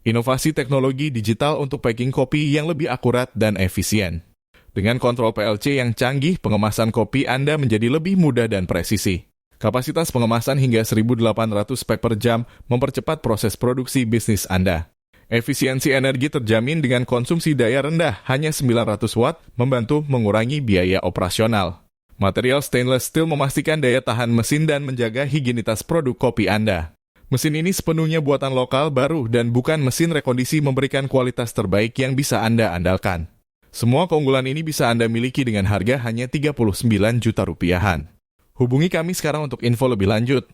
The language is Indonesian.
Inovasi teknologi digital untuk packing kopi yang lebih akurat dan efisien. Dengan kontrol PLC yang canggih, pengemasan kopi Anda menjadi lebih mudah dan presisi. Kapasitas pengemasan hingga 1.800 pack per jam mempercepat proses produksi bisnis Anda. Efisiensi energi terjamin dengan konsumsi daya rendah, hanya 900 watt, membantu mengurangi biaya operasional. Material stainless steel memastikan daya tahan mesin dan menjaga higienitas produk kopi Anda. Mesin ini sepenuhnya buatan lokal baru dan bukan mesin rekondisi, memberikan kualitas terbaik yang bisa Anda andalkan. Semua keunggulan ini bisa Anda miliki dengan harga hanya 39 juta rupiahan. Hubungi kami sekarang untuk info lebih lanjut.